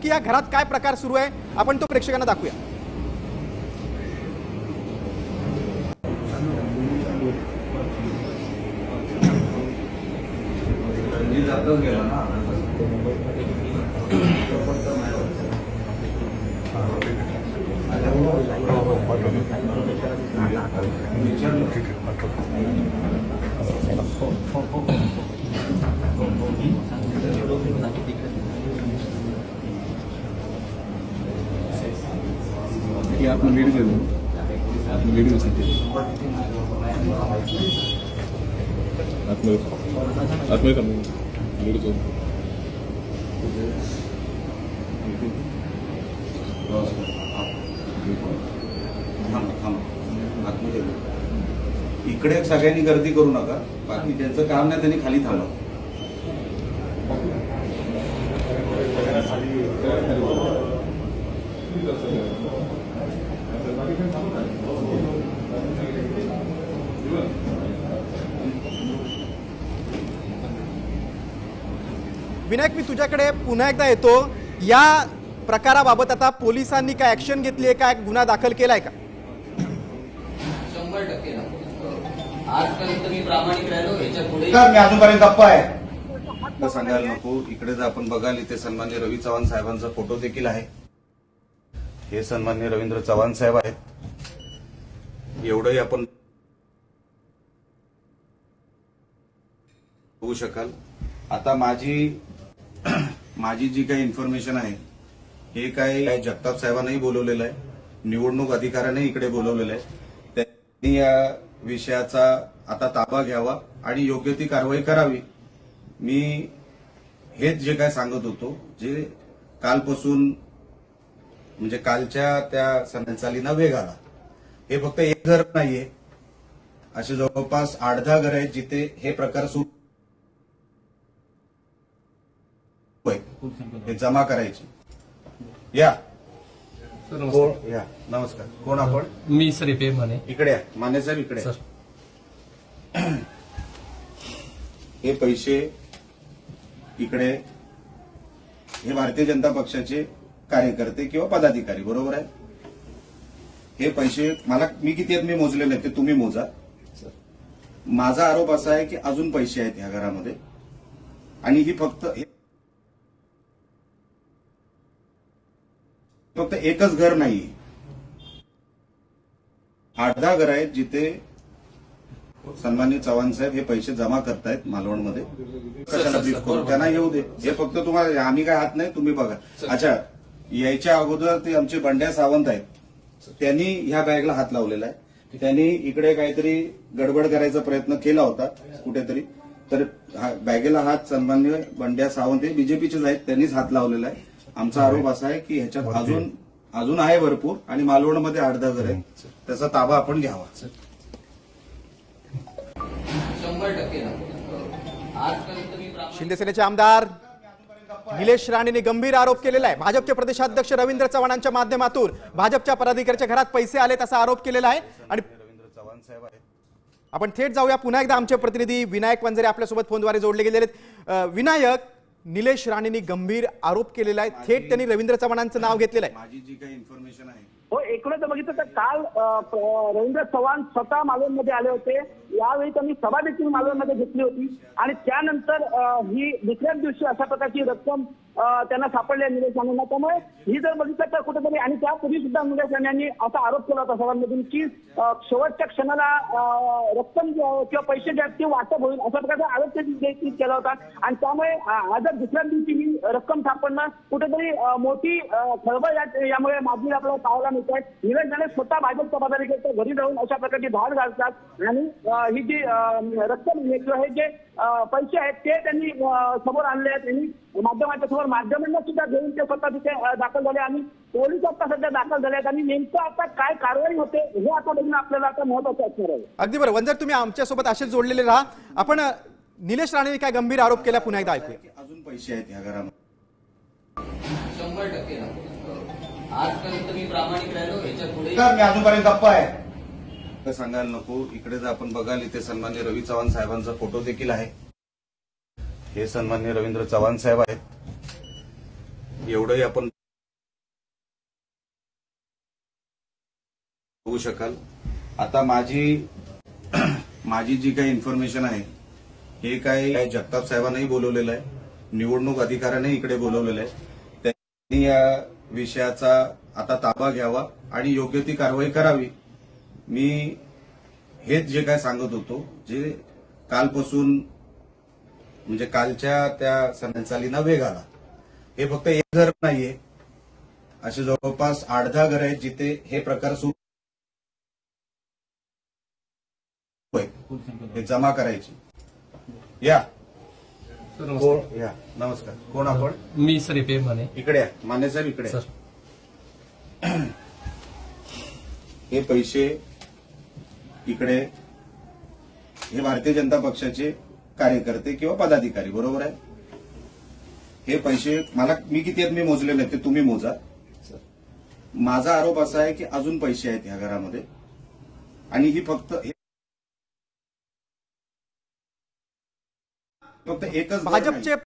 नक्की या घरात काय प्रकार सुरू आहे आपण तो प्रेक्षकांना दाखवूया। इकडे सगळ्यांनी गर्दी करू नका, बाकी ज्यांचं काम नाही त्यांनी खाली थांबा। विनायक, मी तुझ्याकडे पुन्हा एकदा येतो। या प्रकाराबाबत आता पोलिसांनी काय ऍक्शन घेतली आहे, काय गुन्हा दाखल केलाय का? 100% आजपर्यंत मी प्रामाणिक राहिलो, याच्या पुढे मी अजूनपर्यंत गप्पा आहे सांगायला नको। इकडे जर आपण बघाल इथे सन्माननीय रवी चव्हाण साहेबांचा फोटो देखील आहे। हे सन्माननीय रवींद्र चव्हाण साहेब आहेत। एवढंही आपण होऊ शकाल। आता माझी जी काही इन्फॉर्मेशन आहे हे काय जगताप साहेबांनाही बोलवलेलं आहे, निवडणूक अधिकाऱ्याने इकडे बोलवलेलं आहे। त्यांनी या विषयाचा आता ताबा घ्यावा आणि योग्य ती कारवाई करावी। मी हेच जे काय सांगत होतो, जे कालपासून म्हणजे कालच्या त्या संचालीना वेग आला, हे फक्त एक घर नाहीये, असे जवळपास 8-10 घर आहेत जिथे हे प्रकार सुरू हे जमा करायचे। या या नमस्कार, कोण आपण? मी श्रीपे माने। इकडे या माने साहेब, इकडे सर। हे पैसे इकडे हे भारतीय जनता पक्षाचे कार्यकर्ते किंवा पदाधिकारी, बरोबर आहे? हे पैसे मी किती आहेत मी मोजले नाही, ते तुम्ही मोजा। माझा आरोप असा आहे की अजून पैसे आहेत ह्या घरामध्ये आणि ही फक्त एकच घर नाही, 8-10 घर आहेत जिथे सन्माननीय चव्हाण साहेब हे पैसे जमा करतायत मालवणमध्ये। कशाला ब्रीफ करू, त्यांना येऊ दे। हे फक्त तुम्हाला, आम्ही काय हात नाही, तुम्ही बघा। अच्छा, यायच्या अगोदर ते आमचे बंड्या सावंत आहेत, त्यांनी ह्या बॅगला हात लावलेला आहे। त्यांनी इकडे काहीतरी गडबड करायचा प्रयत्न केला होता कुठेतरी, तर बॅगेला हात सन्माननीय बंड्या सावंत हे बीजेपीचेच आहेत, त्यांनीच हात लावलेला आहे। आमचा आरोप असा आहे की ह्याच्यात अजून आहे भरपूर आणि मालवणमध्ये 8-10 घर आहेत, त्याचा ताबा आपण घ्यावा। 100% आजपर्यंत मी शिंदे सेनेचे आमदार निलेश राणेंनी गंभीर आरोप केलेला आहे। भाजपचे प्रदेशाध्यक्ष रवींद्र चव्हाणांच्या माध्यमातून भाजपच्या पदाधिकाऱ्याच्या घरात पैसे आलेत असा आरोप केलेला आहे। आणि रवींद्र चव्हाण साहेब आहेत, आपण थेट जाऊया। पुन्हा एकदा आमचे प्रतिनिधी विनायक वंजारे आपल्यासोबत फोनद्वारे जोडले गेलेले आहेत। विनायक, निलेश राणेंनी गंभीर आरोप केलेला आहे, थेट त्यांनी रवींद्र चव्हाणांचं नाव घेतलेलं आहे। माझी जी काही इन्फॉर्मेशन आहे हो, एकूणच बघितलं तर काल रवींद्र चव्हाण स्वतः मालवणमध्ये आले होते। यावेळी त्यांनी सभा देखील मालवणमध्ये घेतली होती आणि त्यानंतर ही दुसऱ्याच दिवशी अशा प्रकारची रक्कम त्यांना सापडली निलेश राणेंना। त्यामुळे ही जर बघितलं तर कुठेतरी, आणि त्यापूर्वी सुद्धा निलेश राणे यांनी असा आरोप केला होता सभांमधून की शेवटच्या क्षणाला रक्कम किंवा पैसे जे आहेत ते वाटप होईल अशा प्रकारचा आरोप त्यांनी केला होता। आणि त्यामुळे आज दुसऱ्या दिवशी ही रक्कम सापडणं कुठेतरी मोठी खळबळ यामुळे मागणी आपल्याला पाहायला मिळत आहे। निलेश राणे स्वतः भाजपच्या पदाधिकाऱ्यांच्या घरी जाऊन अशा प्रकारची धाड घालतात आणि ही जी रक्कम किंवा हे जे पैसे आहेत ते त्यांनी समोर आणले आहेत। त्यांनी माध्यमाच्या समोर माध्यमांना सुद्धा घेऊन ते स्वतः तिथे दाखल झाले आणि पोलीस आता सध्या दाखल झाले आहेत आणि नेमकं आता काय कारवाई होते हे आता बघणं आपल्याला आता महत्त्वाचं असणार आहे। अगदी बरं वंजर, तुम्ही आमच्यासोबत असेच जोडलेले राहा। आपण निलेश राणेंनी काय गंभीर आरोप केला पुन्हा एकदा ऐकूया। अजून पैसे आहेत ह्या घरामध्ये। 100% आजपर्यंत मी प्रामाणिक राहिलो, याच्या पुढे मी अजूनपर्यंत गप्पा आहे सांगायला नको। इकडे जर आपण बघाल इथे सन्माननीय रवी चव्हाण साहेबांचा फोटो देखील आहे। हे सन्माननीय रवींद्र चव्हाण साहेब आहेत। एवढंही आपण बघू शकाल. आता माझी जी काही इन्फॉर्मेशन आहे हे काही जगताप साहेबांनाही बोलवलेलं आहे, निवडणूक अधिकाऱ्याने इकडे बोलवलेलं आहे. त्यांनी या विषयाचा आता ताबा घ्यावा आणि योग्य ती कारवाई करावी. मी हेच जे काय सांगत होतो, जे कालपासून म्हणजे कालच्या त्या संचालीना वेग आला, हे फक्त एक घर नाहीये, असे जवळपास 8-10 घर आहेत जिथे हे प्रकार सुरू आहे. हे जमा करायचे. या कोण? या नमस्कार. कोण आपण? मी सर पे माने. इकडे या माने साहेब, इकडे या. सर हे पैसे इकडे हे भारतीय जनता पक्षाचे कार्यकर्ते किंवा पदाधिकारी, बरोबर आहे. हे पैसे मी किती आहेत मी मोजले नाही, ते तुम्ही मोजा. माझा आरोप असा आहे की अजून पैसे आहेत ह्या घरामध्ये आणि ही फक्त एकच घर भाजपचे